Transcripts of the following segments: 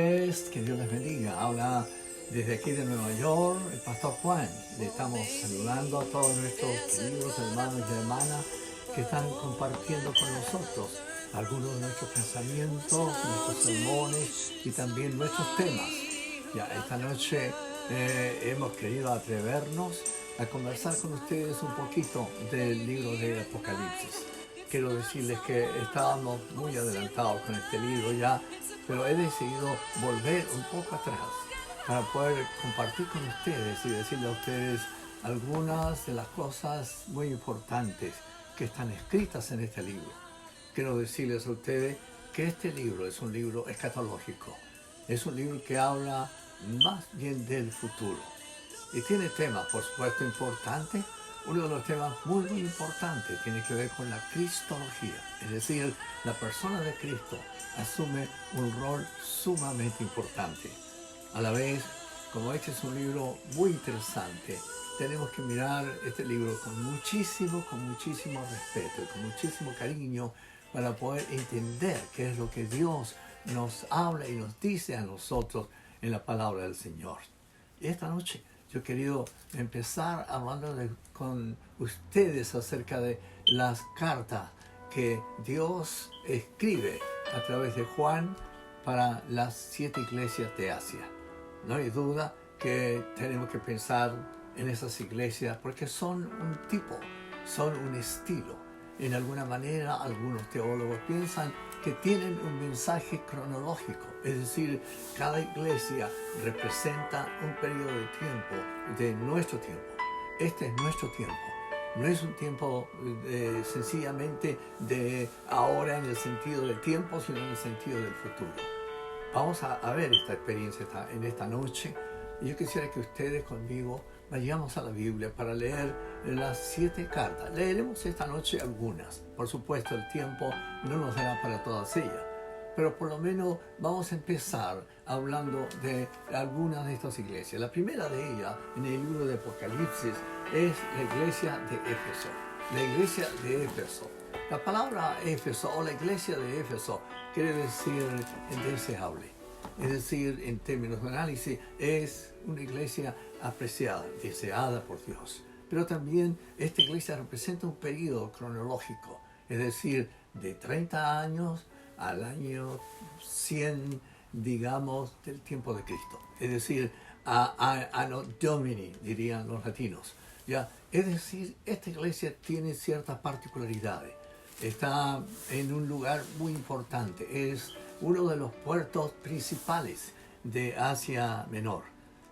Que Dios les bendiga. Habla desde aquí de Nueva York el pastor Juan. Le estamos saludando a todos nuestros queridos hermanos y hermanas que están compartiendo con nosotros algunos de nuestros pensamientos, nuestros sermones y también nuestros temas. Ya esta noche hemos querido atrevernos a conversar con ustedes un poquito del libro de Apocalipsis. Quiero decirles que estábamos muy adelantados con este libro ya, pero he decidido volver un poco atrás para poder compartir con ustedes y decirles a ustedes algunas de las cosas muy importantes que están escritas en este libro. Quiero decirles a ustedes que este libro es un libro escatológico, es un libro que habla más bien del futuro y tiene temas, por supuesto, importantes. Uno de los temas muy importantes tiene que ver con la cristología, es decir, la persona de Cristo asume un rol sumamente importante. A la vez, como este es un libro muy interesante, tenemos que mirar este libro con muchísimo respeto, con muchísimo cariño, para poder entender qué es lo que Dios nos habla y nos dice a nosotros en la palabra del Señor. Y esta noche yo he querido empezar hablando con ustedes acerca de las cartas que Dios escribe a través de Juan para las 7 iglesias de Asia. No hay duda que tenemos que pensar en esas iglesias porque son un tipo, son un estilo. En alguna manera, algunos teólogos piensan que tienen un mensaje cronológico, es decir, cada iglesia representa un periodo de tiempo, de nuestro tiempo. Este es nuestro tiempo. No es un tiempo sencillamente de ahora en el sentido del tiempo, sino en el sentido del futuro. Vamos a ver esta experiencia en esta noche. Y yo quisiera que ustedes conmigo vayamos a la Biblia para leer las 7 cartas. Leeremos esta noche algunas. Por supuesto, el tiempo no nos dará para todas ellas. Pero por lo menos vamos a empezar hablando de algunas de estas iglesias. La primera de ellas, en el libro de Apocalipsis, es la iglesia de Éfeso. La iglesia de Éfeso. La palabra Éfeso o la iglesia de Éfeso quiere decir deseable. Es decir, en términos de análisis, es una iglesia apreciada, deseada por Dios. Pero también esta iglesia representa un periodo cronológico, es decir, de 30 años al año 100, digamos, del tiempo de Cristo. Es decir, Anno Domini, dirían los latinos. ¿Ya? Es decir, esta iglesia tiene ciertas particularidades. Está en un lugar muy importante. Es uno de los puertos principales de Asia Menor.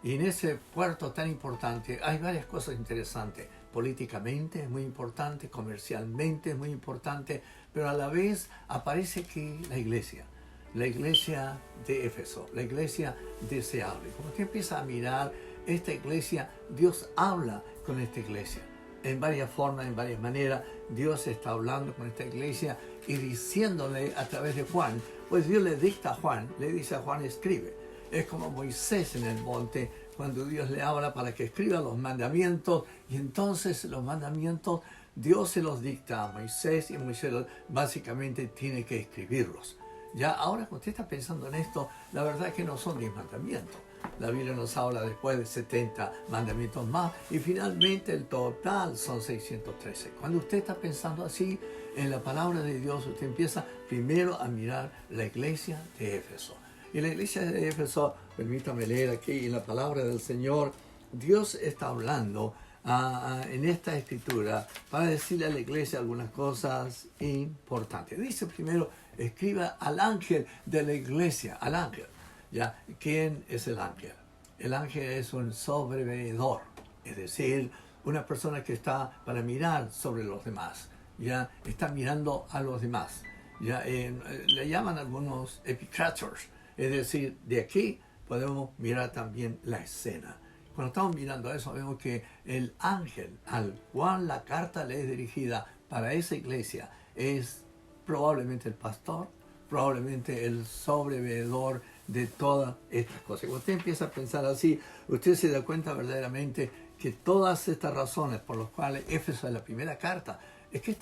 Y en ese puerto tan importante hay varias cosas interesantes. Políticamente es muy importante, comercialmente es muy importante, pero a la vez aparece aquí la iglesia de Éfeso, la iglesia deseable. Como usted empieza a mirar esta iglesia, Dios habla con esta iglesia. En varias formas, en varias maneras, Dios está hablando con esta iglesia y diciéndole a través de Juan, pues Dios le dicta a Juan, le dice a Juan, escribe. Es como Moisés en el monte, cuando Dios le habla para que escriba los mandamientos, y entonces los mandamientos Dios se los dicta a Moisés, y Moisés básicamente tiene que escribirlos. Ya ahora cuando usted está pensando en esto, la verdad es que no son 10 mandamientos. La Biblia nos habla después de 70 mandamientos más y finalmente el total son 613. Cuando usted está pensando así en la palabra de Dios, usted empieza primero a mirar la iglesia de Éfeso. Y la iglesia de Éfeso, permítame leer aquí en la palabra del Señor, Dios está hablando en esta escritura para decirle a la iglesia algunas cosas importantes. Dice primero, escriba al ángel de la iglesia, al ángel. ¿Ya? ¿Quién es el ángel? El ángel es un sobreveedor, es decir, una persona que está para mirar sobre los demás, ya está mirando a los demás. Ya le llaman algunos epicrators, es decir, de aquí podemos mirar también la escena. Cuando estamos mirando eso, vemos que el ángel al cual la carta le es dirigida para esa iglesia es probablemente el pastor, probablemente el sobreveedor de todas estas cosas. Cuando usted empieza a pensar así, usted se da cuenta verdaderamente que todas estas razones por las cuales Éfeso es la primera carta, es que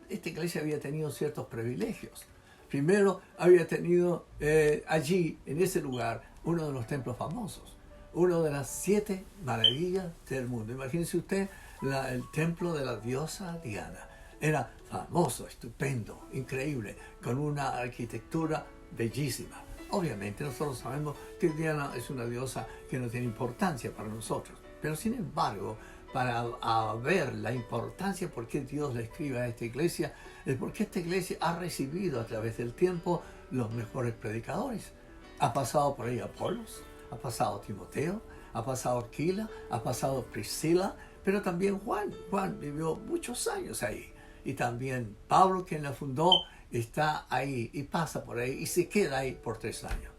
esta iglesia había tenido ciertos privilegios. Primero había tenido allí, en ese lugar, uno de los templos famosos, uno de las 7 maravillas del mundo. Imagínense usted el templo de la diosa Diana. Era famoso, estupendo, increíble, con una arquitectura bellísima. Obviamente nosotros sabemos que Diana es una diosa que no tiene importancia para nosotros, pero sin embargo, para ver la importancia por qué Dios le escribe a esta iglesia, es porque esta iglesia ha recibido a través del tiempo los mejores predicadores. Ha pasado por ahí Apolos, ha pasado Timoteo, ha pasado Aquila, ha pasado Priscila, pero también Juan. Juan vivió muchos años ahí. Y también Pablo, quien la fundó, está ahí y pasa por ahí y se queda ahí por 3 años.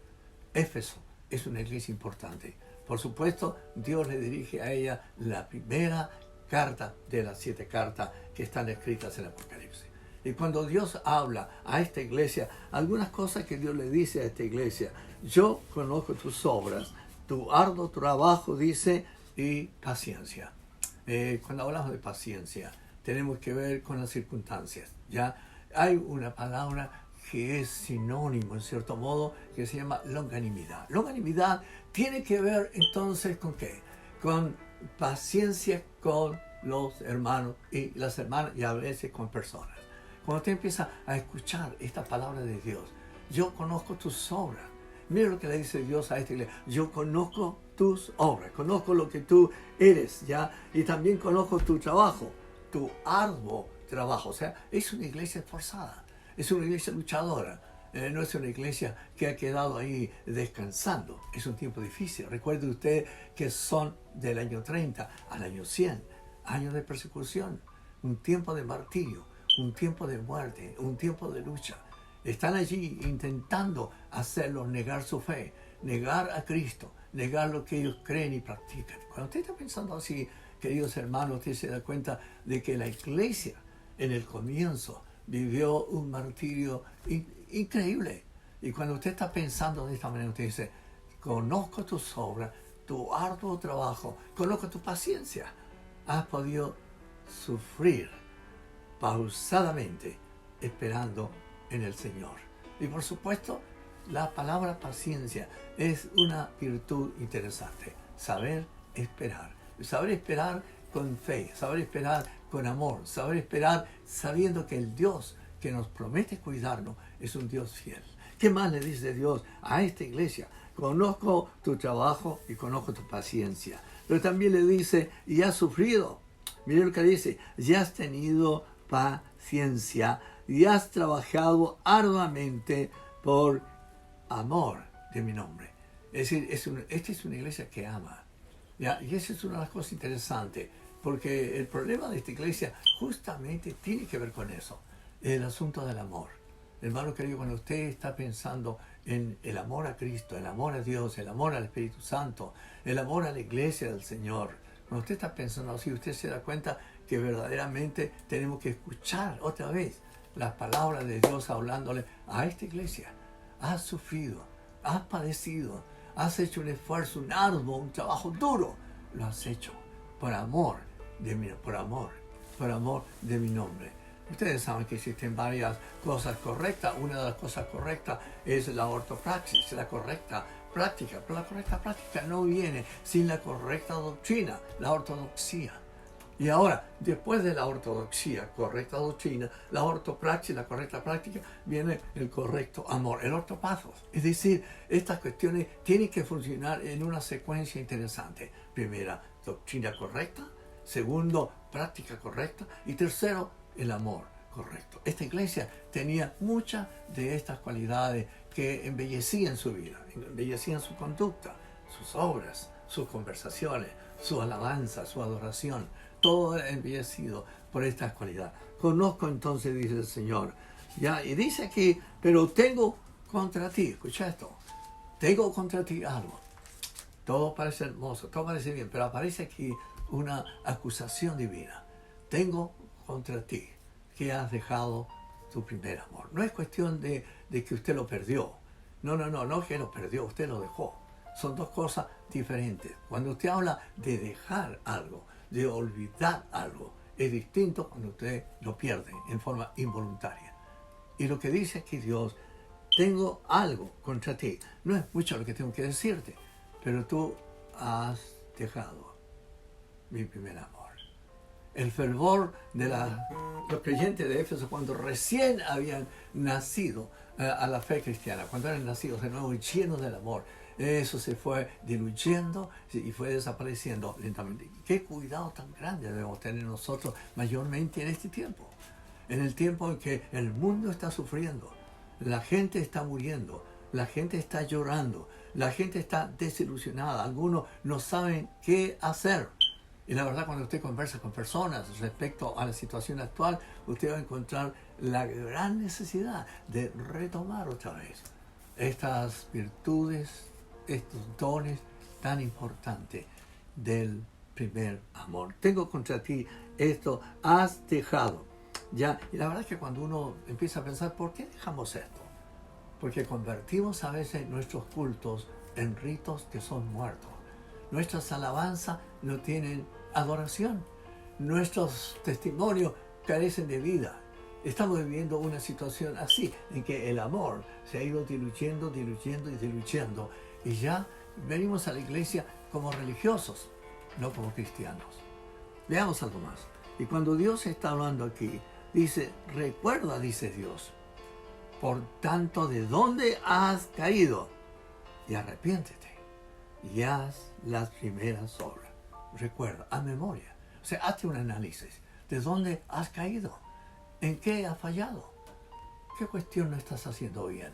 Éfeso es una iglesia importante. Por supuesto, Dios le dirige a ella la primera carta de las 7 cartas que están escritas en el Apocalipsis. Y cuando Dios habla a esta iglesia, algunas cosas que Dios le dice a esta iglesia: yo conozco tus obras, tu arduo trabajo, dice, y paciencia. Cuando hablamos de paciencia, tenemos que ver con las circunstancias. Ya hay una palabra que es sinónimo, en cierto modo, que se llama longanimidad. Longanimidad tiene que ver entonces con ¿qué? Con paciencia con los hermanos y las hermanas, y a veces con personas. Cuando usted empieza a escuchar esta palabra de Dios: yo conozco tus obras. Mira lo que le dice Dios a esta iglesia: yo conozco tus obras, conozco lo que tú eres, ¿ya? Y también conozco tu trabajo, tu arduo trabajo. O sea, es una iglesia esforzada, es una iglesia luchadora. No es una iglesia que ha quedado ahí descansando. Es un tiempo difícil. Recuerde usted que son del año 30 al año 100, años de persecución, un tiempo de martirio, un tiempo de muerte, un tiempo de lucha. Están allí intentando hacerlos negar su fe, negar a Cristo, negar lo que ellos creen y practican. Cuando usted está pensando así, queridos hermanos, usted se da cuenta de que la iglesia en el comienzo vivió un martirio increíble. Y cuando usted está pensando de esta manera, usted dice: conozco tus obras, tu arduo trabajo, conozco tu paciencia. Has podido sufrir pausadamente, esperando en el Señor. Y por supuesto, la palabra paciencia es una virtud interesante. Saber esperar. Saber esperar con fe, saber esperar con amor, saber esperar sabiendo que el Dios que nos promete cuidarnos es un Dios fiel. ¿Qué más le dice Dios a esta iglesia? Conozco tu trabajo y conozco tu paciencia. Pero también le dice: y has sufrido. Mire lo que dice: y has tenido paciencia y has trabajado arduamente por amor de mi nombre. Es decir, esta es una iglesia que ama. ¿Ya? Y esa es una de las cosas interesantes, porque el problema de esta iglesia justamente tiene que ver con eso, el asunto del amor. Hermano querido, cuando usted está pensando en el amor a Cristo, el amor a Dios, el amor al Espíritu Santo, el amor a la iglesia del Señor, cuando usted está pensando así, usted se da cuenta que verdaderamente tenemos que escuchar otra vez las palabras de Dios hablándole a esta iglesia. Has sufrido, has padecido, has hecho un esfuerzo, un arduo, un trabajo duro. Lo has hecho por amor de mi nombre. Ustedes saben que existen varias cosas correctas. Una de las cosas correctas es la ortopraxis, la correcta práctica. Pero la correcta práctica no viene sin la correcta doctrina, la ortodoxia. Y ahora, después de la ortodoxia, correcta doctrina, la ortopraxis, la correcta práctica, viene el correcto amor, el ortopathos. Es decir, estas cuestiones tienen que funcionar en una secuencia interesante. Primera, doctrina correcta. Segundo, práctica correcta. Y tercero, el amor correcto. Esta iglesia tenía muchas de estas cualidades que embellecían su vida, embellecían su conducta, sus obras, sus conversaciones, su alabanza, su adoración. Todo era embellecido por estas cualidades. Conozco entonces, dice el Señor. ¿Ya? Y dice aquí: pero tengo contra ti, escucha esto, tengo contra ti algo. Todo parece hermoso, todo parece bien, pero aparece aquí una acusación divina. Tengo contra ti que has dejado tu primer amor. No es cuestión de que usted lo perdió. No que lo perdió, usted lo dejó. Son dos cosas diferentes. Cuando usted habla de dejar algo, de olvidar algo, es distinto cuando usted lo pierde en forma involuntaria. Y lo que dice aquí Dios, tengo algo contra ti. No es mucho lo que tengo que decirte, pero tú has dejado mi primer amor. El fervor de los creyentes de Éfeso cuando recién habían nacido a la fe cristiana, cuando eran nacidos de nuevo y llenos del amor, eso se fue diluyendo y fue desapareciendo lentamente. Qué cuidado tan grande debemos tener nosotros mayormente en este tiempo. En el tiempo en que el mundo está sufriendo, la gente está muriendo, la gente está llorando, la gente está desilusionada, algunos no saben qué hacer. Y la verdad, cuando usted conversa con personas respecto a la situación actual, usted va a encontrar la gran necesidad de retomar otra vez estas virtudes, estos dones tan importantes del primer amor. Tengo contra ti esto, has dejado. Ya, y la verdad es que cuando uno empieza a pensar, ¿por qué dejamos esto? Porque convertimos a veces nuestros cultos en ritos que son muertos. Nuestras alabanzas no tienen adoración. Nuestros testimonios carecen de vida. Estamos viviendo una situación así, en que el amor se ha ido diluyendo y diluyendo. Y ya venimos a la iglesia como religiosos, no como cristianos. Veamos algo más. Y cuando Dios está hablando aquí, dice, recuerda, dice Dios, por tanto, ¿de dónde has caído? Y arrepiéntete y haz las primeras obras. Recuerda, a memoria. O sea, hazte un análisis. ¿De dónde has caído? ¿En qué has fallado? ¿Qué cuestión no estás haciendo bien?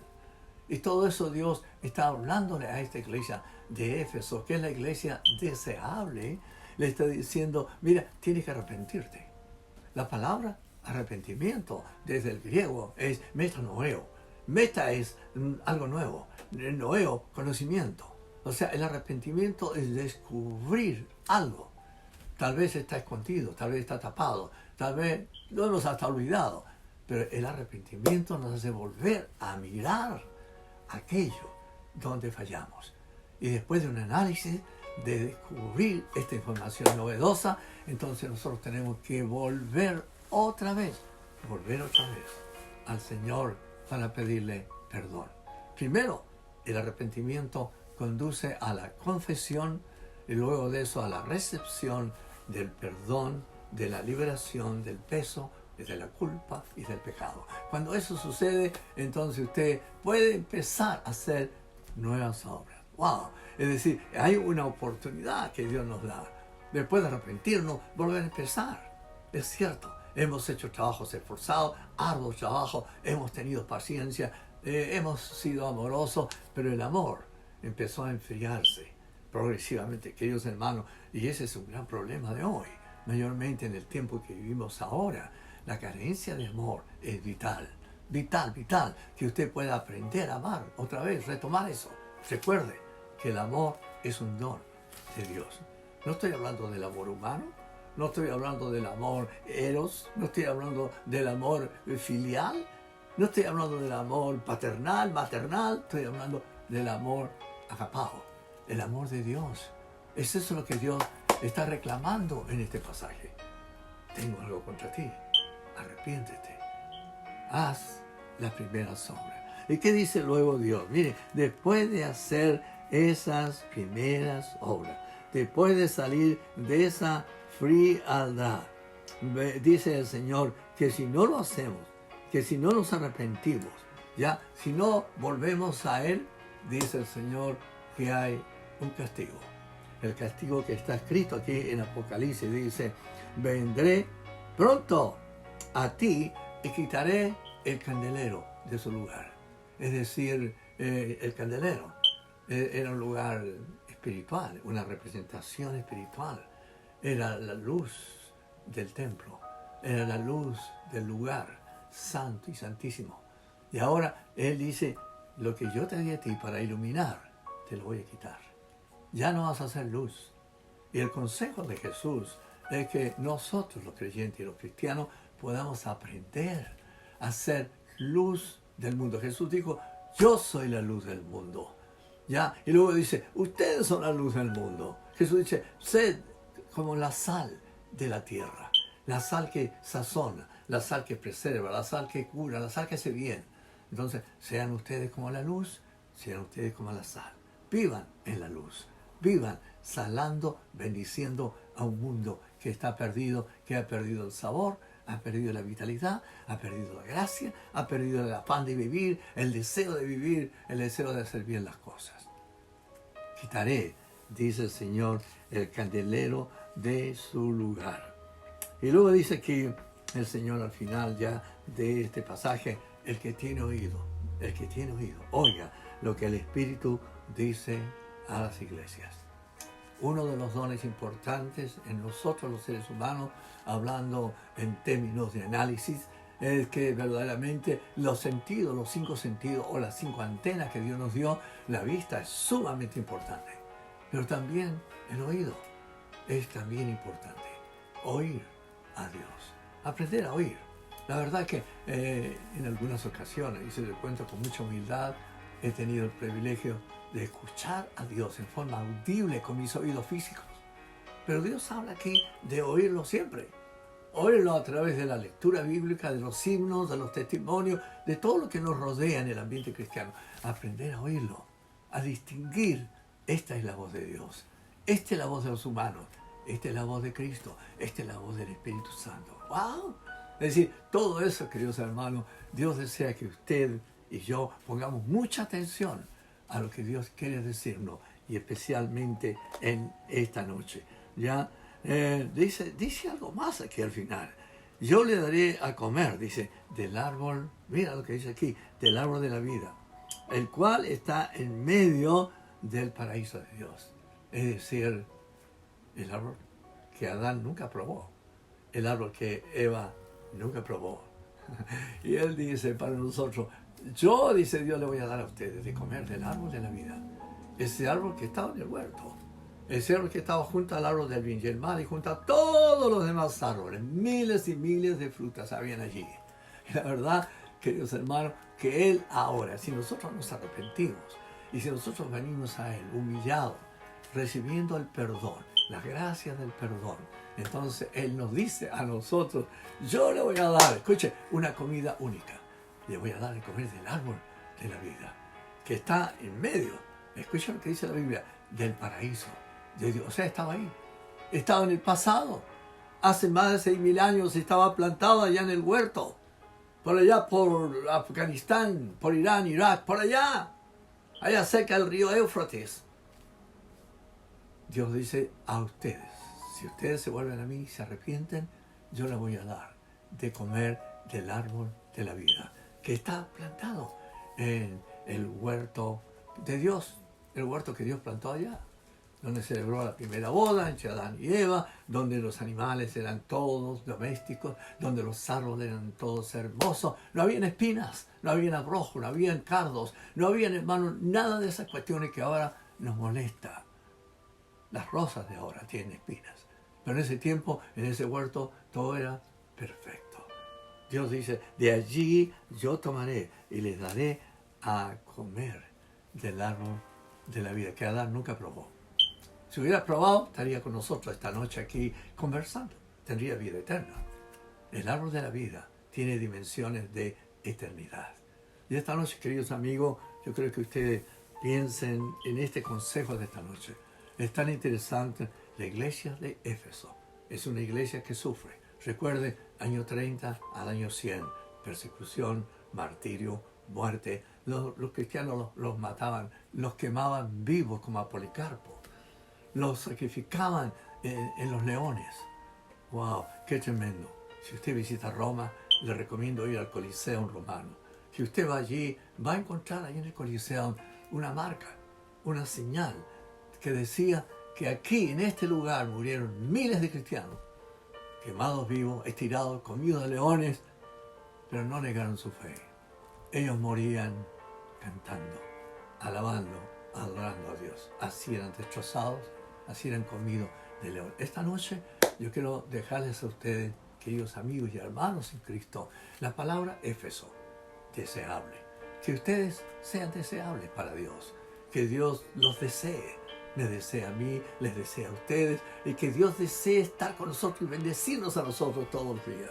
Y todo eso Dios está hablándole a esta iglesia de Éfeso, que es la iglesia deseable. Le está diciendo, mira, tienes que arrepentirte. La palabra arrepentimiento desde el griego es metanoeo. Meta es algo nuevo. Noeo, conocimiento. O sea, el arrepentimiento es descubrir algo. Tal vez está escondido, tal vez está tapado, tal vez no nos hasta olvidado. Pero el arrepentimiento nos hace volver a mirar aquello donde fallamos. Y después de un análisis, de descubrir esta información novedosa, entonces nosotros tenemos que volver otra vez al Señor para pedirle perdón. Primero, el arrepentimiento conduce a la confesión y luego de eso a la recepción del perdón, de la liberación del peso, de la culpa y del pecado. Cuando eso sucede, entonces usted puede empezar a hacer nuevas obras. ¡Wow! Es decir, hay una oportunidad que Dios nos da. Después de arrepentirnos, volver a empezar. Es cierto, hemos hecho trabajos esforzados, arduos trabajos, hemos tenido paciencia, hemos sido amorosos, pero el amor empezó a enfriarse progresivamente, queridos hermanos, y ese es un gran problema de hoy, mayormente en el tiempo que vivimos ahora. La carencia de amor es vital, que usted pueda aprender a amar otra vez, retomar eso. Recuerde que el amor es un don de Dios. No estoy hablando del amor humano, no estoy hablando del amor eros, no estoy hablando del amor filial, no estoy hablando del amor paternal, maternal, estoy hablando del amor agapao, el amor de Dios. Es eso lo que Dios está reclamando en este pasaje. Tengo algo contra ti, arrepiéntete, haz las primeras obras. ¿Y qué dice luego Dios? Mire, después de hacer esas primeras obras, después de salir de esa frialdad, dice el Señor que si no lo hacemos, que si no nos arrepentimos, ya, si no volvemos a Él, dice el Señor que hay un castigo. El castigo que está escrito aquí en Apocalipsis dice, vendré pronto a ti y quitaré el candelero de su lugar. Es decir, el candelero era un lugar espiritual, una representación espiritual. Era la luz del templo, era la luz del lugar santo y santísimo. Y ahora Él dice, lo que yo te di a ti para iluminar, te lo voy a quitar. Ya no vas a hacer luz. Y el consejo de Jesús es que nosotros, los creyentes y los cristianos, podamos aprender a ser luz del mundo. Jesús dijo, yo soy la luz del mundo. ¿Ya? Y luego dice, ustedes son la luz del mundo. Jesús dice, sed como la sal de la tierra, la sal que sazona, la sal que preserva, la sal que cura, la sal que hace bien. Entonces, sean ustedes como la luz, sean ustedes como la sal. Vivan en la luz, vivan salando, bendiciendo a un mundo que está perdido, que ha perdido el sabor, ha perdido la vitalidad, ha perdido la gracia, ha perdido el afán de vivir, el deseo de vivir, el deseo de hacer bien las cosas. Quitaré, dice el Señor, el candelero de su lugar. Y luego dice que el Señor al final ya de este pasaje, el que tiene oído, oiga lo que el Espíritu dice a las iglesias. Uno de los dones importantes en nosotros los seres humanos, hablando en términos de análisis, es que verdaderamente los sentidos, los 5 sentidos o las 5 antenas que Dios nos dio, la vista es sumamente importante. Pero también el oído es también importante. Oír a Dios, aprender a oír. La verdad que en algunas ocasiones, y se lo cuento con mucha humildad, he tenido el privilegio de escuchar a Dios en forma audible con mis oídos físicos. Pero Dios habla aquí de oírlo siempre. Oírlo a través de la lectura bíblica, de los himnos, de los testimonios, de todo lo que nos rodea en el ambiente cristiano. Aprender a oírlo, a distinguir. Esta es la voz de Dios. Esta es la voz de los humanos. Esta es la voz de Cristo. Esta es la voz del Espíritu Santo. ¡Wow! Es decir, todo eso, queridos hermanos, Dios desea que usted y yo pongamos mucha atención a lo que Dios quiere decirnos, y especialmente en esta noche. Ya dice algo más aquí al final. Yo le daré a comer, dice, del árbol, mira lo que dice aquí, del árbol de la vida, el cual está en medio del paraíso de Dios. Es decir, el árbol que Adán nunca probó, el árbol que Eva nunca probó. Y él dice para nosotros, yo, dice Dios, le voy a dar a ustedes de comer del árbol de la vida. Ese árbol que estaba en el huerto. Ese árbol que estaba junto al árbol del bien y el mal y junto a todos los demás árboles. Miles y miles de frutas habían allí. Y la verdad, queridos hermanos, que Él ahora, si nosotros nos arrepentimos y si nosotros venimos a Él humillados, recibiendo el perdón, la gracia del perdón, entonces Él nos dice a nosotros, yo le voy a dar, escuche, una comida única. Le voy a dar de comer del árbol de la vida, que está en medio, escucha lo que dice la Biblia, del paraíso de Dios. O sea, estaba ahí, estaba en el pasado, hace más de 6.000 años estaba plantado allá en el huerto, por allá por Afganistán, por Irán, Irak, por allá cerca del río Éufrates. Dios dice a ustedes, si ustedes se vuelven a mí y se arrepienten, yo les voy a dar de comer del árbol de la vida, que está plantado en el huerto de Dios, el huerto que Dios plantó allá, donde celebró la primera boda entre Adán y Eva, donde los animales eran todos domésticos, donde los árboles eran todos hermosos, no habían espinas, no habían abrojos, no habían cardos, no habían, hermanos, nada de esas cuestiones que ahora nos molesta. Las rosas de ahora tienen espinas, pero en ese tiempo, en ese huerto, todo era perfecto. Dios dice, de allí yo tomaré y les daré a comer del árbol de la vida, que Adán nunca probó. Si hubiera probado, estaría con nosotros esta noche aquí conversando, tendría vida eterna. El árbol de la vida tiene dimensiones de eternidad. Y esta noche, queridos amigos, yo creo que ustedes piensen en este consejo de esta noche. Es tan interesante la iglesia de Éfeso. Es una iglesia que sufre. Recuerde, año 30 al año 100, persecución, martirio, muerte. Los cristianos los mataban, los quemaban vivos como a Policarpo. Los sacrificaban en los leones. ¡Wow! ¡Qué tremendo! Si usted visita Roma, le recomiendo ir al Coliseo romano. Si usted va allí, va a encontrar ahí en el Coliseo una marca, una señal que decía que aquí, en este lugar, murieron miles de cristianos, quemados vivos, estirados, comidos de leones, pero no negaron su fe. Ellos morían cantando, alabando, adorando a Dios. Así eran destrozados, así eran comidos de león. Esta noche yo quiero dejarles a ustedes, queridos amigos y hermanos en Cristo, la palabra Éfeso, deseable. Que ustedes sean deseables para Dios, que Dios los desee, me desea a mí, les desea a ustedes, y que Dios desee estar con nosotros y bendecirnos a nosotros todos los días.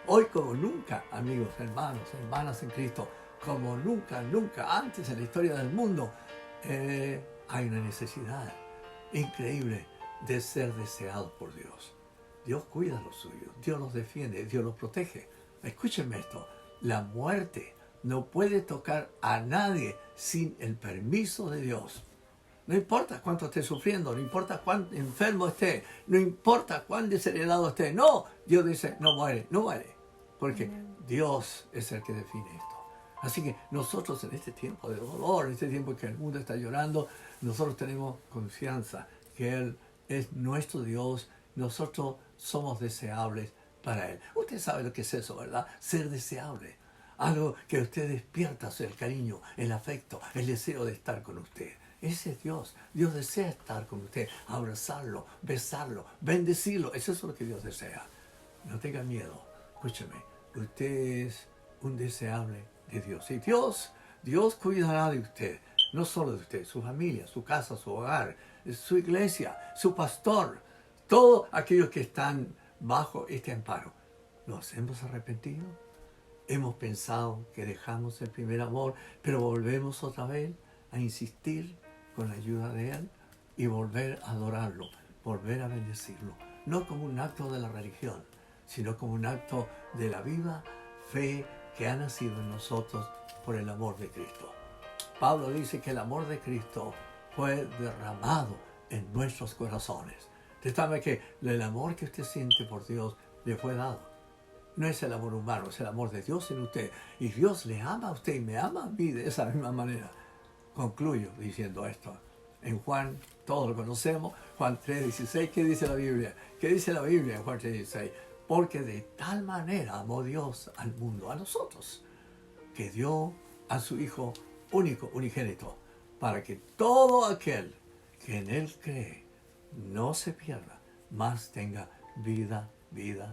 Hoy como nunca, amigos, hermanos, hermanas en Cristo, como nunca, nunca antes en la historia del mundo, hay una necesidad increíble de ser deseado por Dios. Dios cuida a los suyos, Dios los defiende, Dios los protege. Escúchenme esto, la muerte no puede tocar a nadie sin el permiso de Dios. No importa cuánto esté sufriendo, no importa cuán enfermo esté, no importa cuán desheredado esté. No, Dios dice, no muere, no muere. Porque Dios es el que define esto. Así que nosotros en este tiempo de dolor, en este tiempo en que el mundo está llorando, nosotros tenemos confianza que Él es nuestro Dios, nosotros somos deseables para Él. Usted sabe lo que es eso, ¿verdad? Ser deseable. Algo que usted despierta el cariño, el afecto, el deseo de estar con usted. Ese es Dios. Dios desea estar con usted, abrazarlo, besarlo, bendecirlo. Eso es lo que Dios desea. No tenga miedo. Escúcheme, usted es un deseable de Dios. Y Dios cuidará de usted. No solo de usted, su familia, su casa, su hogar, su iglesia, su pastor. Todos aquellos que están bajo este amparo. ¿Nos hemos arrepentido? Hemos pensado que dejamos el primer amor, pero volvemos otra vez a insistir con la ayuda de Él y volver a adorarlo, volver a bendecirlo. No como un acto de la religión, sino como un acto de la viva fe que ha nacido en nosotros por el amor de Cristo. Pablo dice que el amor de Cristo fue derramado en nuestros corazones. Usted sabe que el amor que usted siente por Dios le fue dado. No es el amor humano, es el amor de Dios en usted. Y Dios le ama a usted y me ama a mí de esa misma manera. Concluyo diciendo esto. En Juan, todos lo conocemos, Juan 3:16, ¿qué dice la Biblia? ¿Qué dice la Biblia en Juan 3:16? Porque de tal manera amó Dios al mundo, a nosotros, que dio a su Hijo único, unigénito, para que todo aquel que en Él cree no se pierda, mas tenga vida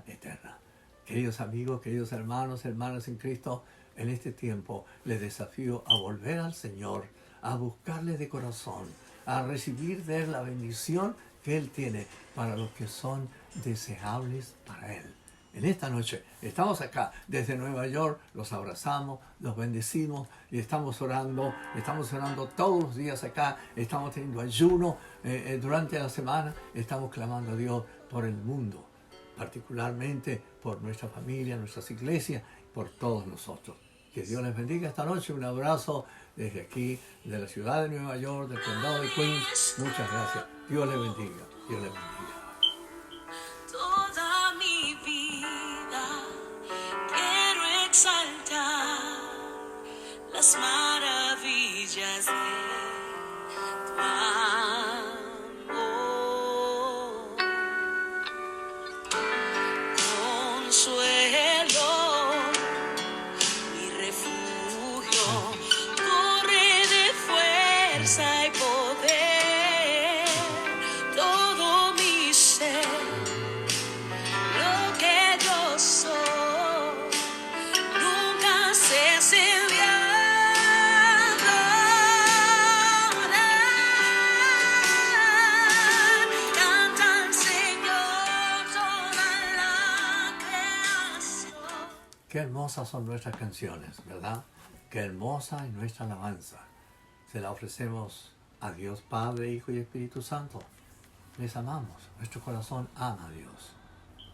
eterna. Queridos amigos, queridos hermanos, hermanas en Cristo, en este tiempo les desafío a volver al Señor, a buscarle de corazón, a recibir de Él la bendición que Él tiene para los que son deseables para Él. En esta noche estamos acá desde Nueva York, los abrazamos, los bendecimos y estamos orando todos los días acá, estamos teniendo ayuno durante la semana, estamos clamando a Dios por el mundo, particularmente por nuestra familia, nuestras iglesias, por todos nosotros. Que Dios les bendiga esta noche. Un abrazo desde aquí, de la ciudad de Nueva York, del condado de Queens. Muchas gracias. Dios les bendiga. Dios les bendiga. Toda mi vida quiero exaltar las maravillas de tu amor. Consuelo, mi refugio, torre de fuerza y poder, todo mi ser, lo que yo soy, nunca cese de adorar. Canta al Señor toda la creación. Qué hermosas son nuestras canciones, ¿verdad? Qué hermosa es nuestra alabanza. Se la ofrecemos a Dios Padre, Hijo y Espíritu Santo. Les amamos. Nuestro corazón ama a Dios.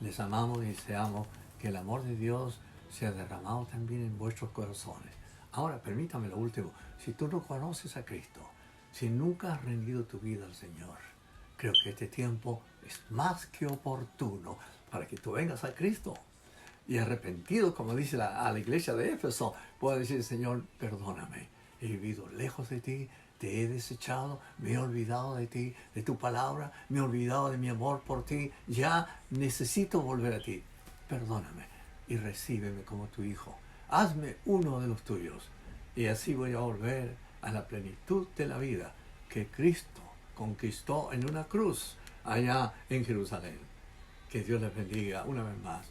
Les amamos y deseamos que el amor de Dios sea derramado también en vuestros corazones. Ahora, permítame lo último. Si tú no conoces a Cristo, si nunca has rendido tu vida al Señor, creo que este tiempo es más que oportuno para que tú vengas a Cristo. Y arrepentido, como dice a la iglesia de Éfeso, pueda decir: Señor, perdóname. He vivido lejos de ti, te he desechado, me he olvidado de ti, de tu palabra, me he olvidado de mi amor por ti. Ya necesito volver a ti. Perdóname y recíbeme como tu hijo. Hazme uno de los tuyos. Y así voy a volver a la plenitud de la vida que Cristo conquistó en una cruz allá en Jerusalén. Que Dios les bendiga una vez más.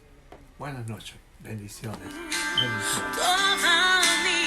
Buenas noches. Bendiciones. Bendiciones. Toda mi